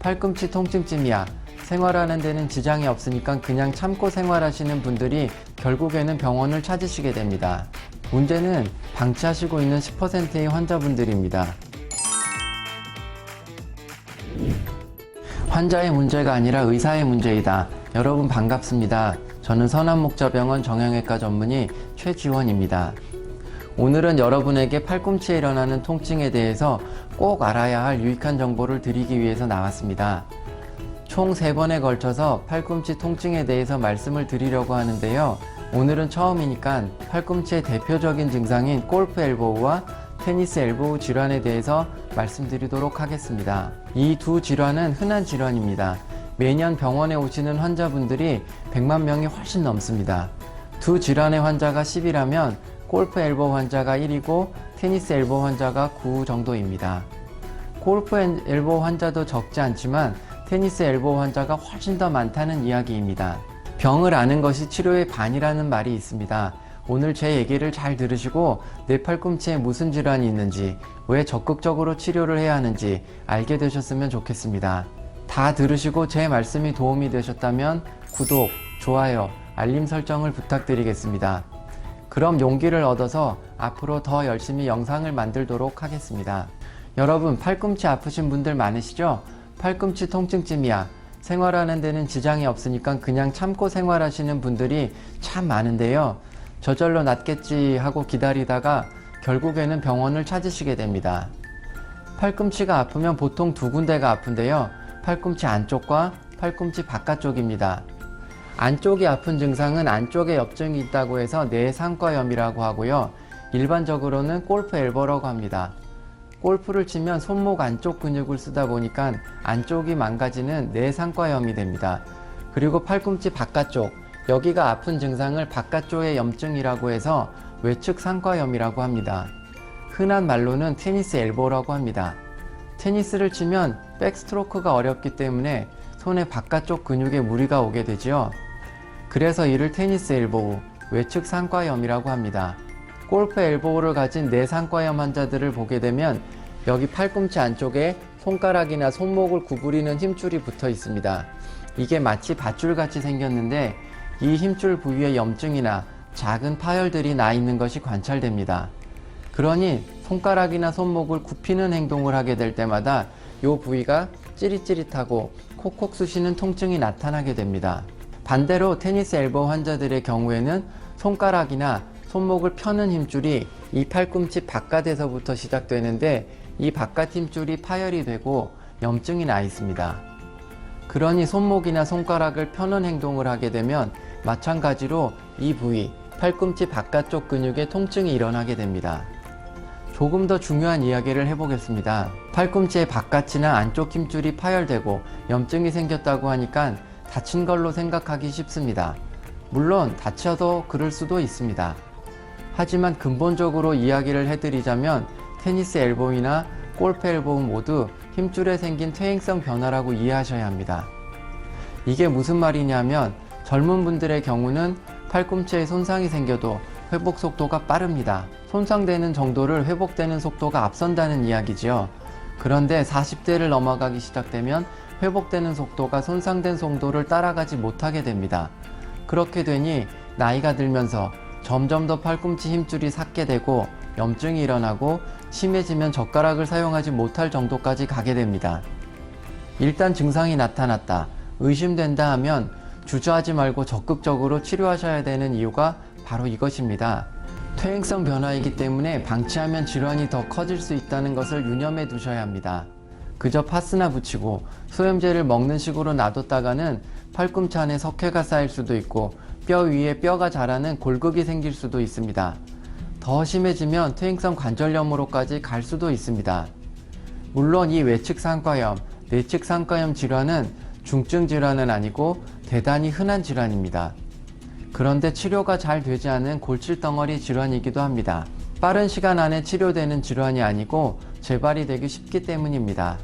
팔꿈치 통증쯤이야. 생활하는 데는 지장이 없으니까 그냥 참고 생활하시는 분들이 결국에는 병원을 찾으시게 됩니다. 문제는 방치하시고 있는 10%의 환자분들입니다. 환자의 문제가 아니라 의사의 문제이다. 여러분 반갑습니다. 저는 선한목자병원 정형외과 전문의 최지원입니다. 오늘은 여러분에게 팔꿈치에 일어나는 통증에 대해서 꼭 알아야 할 유익한 정보를 드리기 위해서 나왔습니다. 총 3번에 걸쳐서 팔꿈치 통증에 대해서 말씀을 드리려고 하는데요. 오늘은 처음이니까 팔꿈치의 대표적인 증상인 골프 엘보우와 테니스 엘보우 질환에 대해서 말씀드리도록 하겠습니다. 이 두 질환은 흔한 질환입니다. 매년 병원에 오시는 환자분들이 100만 명이 훨씬 넘습니다. 두 질환의 환자가 10이라면 골프 엘보우 환자가 1이고 테니스 엘보우 환자가 9 정도입니다. 골프 엘보우 환자도 적지 않지만 테니스 엘보우 환자가 훨씬 더 많다는 이야기입니다. 병을 아는 것이 치료의 반이라는 말이 있습니다. 오늘 제 얘기를 잘 들으시고 내 팔꿈치에 무슨 질환이 있는지, 왜 적극적으로 치료를 해야 하는지 알게 되셨으면 좋겠습니다. 다 들으시고 제 말씀이 도움이 되셨다면 구독, 좋아요, 알림 설정을 부탁드리겠습니다. 그럼 용기를 얻어서 앞으로 더 열심히 영상을 만들도록 하겠습니다. 여러분, 팔꿈치 아프신 분들 많으시죠? 팔꿈치 통증쯤이야. 생활하는 데는 지장이 없으니까 그냥 참고 생활하시는 분들이 참 많은데요. 저절로 낫겠지 하고 기다리다가 결국에는 병원을 찾으시게 됩니다. 팔꿈치가 아프면 보통 두 군데가 아픈데요. 팔꿈치 안쪽과 팔꿈치 바깥쪽입니다. 안쪽이 아픈 증상은 안쪽에 염증이 있다고 해서 내상과염이라고 하고요. 일반적으로는 골프 엘보라고 합니다. 골프를 치면 손목 안쪽 근육을 쓰다 보니까 안쪽이 망가지는 내상과염이 됩니다. 그리고 팔꿈치 바깥쪽, 여기가 아픈 증상을 바깥쪽의 염증이라고 해서 외측 상과염이라고 합니다. 흔한 말로는 테니스 엘보라고 합니다. 테니스를 치면 백스트로크가 어렵기 때문에 손의 바깥쪽 근육에 무리가 오게 되지요. 그래서 이를 테니스 엘보우, 외측 상과염이라고 합니다. 골프 엘보우를 가진 내상과염 환자들을 보게 되면 여기 팔꿈치 안쪽에 손가락이나 손목을 구부리는 힘줄이 붙어 있습니다. 이게 마치 밧줄 같이 생겼는데 이 힘줄 부위에 염증이나 작은 파열들이 나 있는 것이 관찰됩니다. 그러니 손가락이나 손목을 굽히는 행동을 하게 될 때마다 이 부위가 찌릿찌릿하고 콕콕 쑤시는 통증이 나타나게 됩니다. 반대로 테니스 엘보우 환자들의 경우에는 손가락이나 손목을 펴는 힘줄이 이 팔꿈치 바깥에서부터 시작되는데 이 바깥 힘줄이 파열이 되고 염증이 나 있습니다. 그러니 손목이나 손가락을 펴는 행동을 하게 되면 마찬가지로 이 부위, 팔꿈치 바깥쪽 근육에 통증이 일어나게 됩니다. 조금 더 중요한 이야기를 해보겠습니다. 팔꿈치의 바깥이나 안쪽 힘줄이 파열되고 염증이 생겼다고 하니까 다친 걸로 생각하기 쉽습니다. 물론 다쳐도 그럴 수도 있습니다. 하지만 근본적으로 이야기를 해드리자면 테니스 엘보우나 골프 엘보우 모두 힘줄에 생긴 퇴행성 변화라고 이해하셔야 합니다. 이게 무슨 말이냐면 젊은 분들의 경우는 팔꿈치에 손상이 생겨도 회복 속도가 빠릅니다. 손상되는 정도를 회복되는 속도가 앞선다는 이야기지요. 그런데 40대를 넘어가기 시작되면 회복되는 속도가 손상된 속도를 따라가지 못하게 됩니다. 그렇게 되니 나이가 들면서 점점 더 팔꿈치 힘줄이 삭게 되고 염증이 일어나고 심해지면 젓가락을 사용하지 못할 정도까지 가게 됩니다. 일단 증상이 나타났다, 의심된다 하면 주저하지 말고 적극적으로 치료하셔야 되는 이유가 바로 이것입니다. 퇴행성 변화이기 때문에 방치하면 질환이 더 커질 수 있다는 것을 유념해 두셔야 합니다. 그저 파스나 붙이고 소염제를 먹는 식으로 놔뒀다가는 팔꿈치 안에 석회가 쌓일 수도 있고 뼈 위에 뼈가 자라는 골극이 생길 수도 있습니다. 더 심해지면 퇴행성 관절염으로까지 갈 수도 있습니다. 물론 이 외측 상과염, 내측 상과염 질환은 중증 질환은 아니고 대단히 흔한 질환입니다. 그런데 치료가 잘 되지 않은 골칠덩어리 질환이기도 합니다. 빠른 시간 안에 치료되는 질환이 아니고 재발이 되기 쉽기 때문입니다.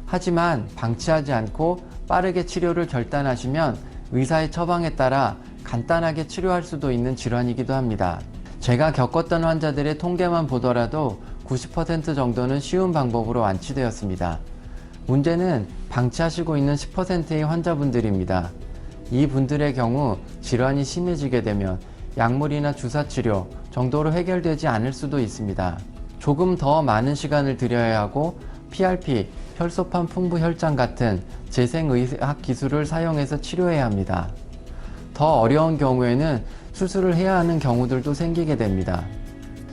하지만 방치하지 않고 빠르게 치료를 결단하시면 의사의 처방에 따라 간단하게 치료할 수도 있는 질환이기도 합니다. 제가 겪었던 환자들의 통계만 보더라도 90% 정도는 쉬운 방법으로 완치되었습니다. 문제는 방치하시고 있는 10%의 환자분들입니다. 이 분들의 경우 질환이 심해지게 되면 약물이나 주사치료 정도로 해결되지 않을 수도 있습니다. 조금 더 많은 시간을 들여야 하고 PRP, 혈소판 풍부 혈장 같은 재생의학 기술을 사용해서 치료해야 합니다. 더 어려운 경우에는 수술을 해야 하는 경우들도 생기게 됩니다.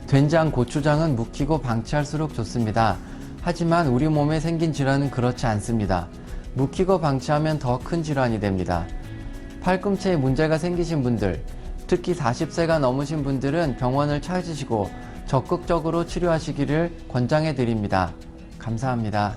된장, 고추장은 묵히고 방치할수록 좋습니다. 하지만 우리 몸에 생긴 질환은 그렇지 않습니다. 묵히고 방치하면 더 큰 질환이 됩니다. 팔꿈치에 문제가 생기신 분들, 특히 40세가 넘으신 분들은 병원을 찾으시고 적극적으로 치료하시기를 권장해 드립니다. 감사합니다.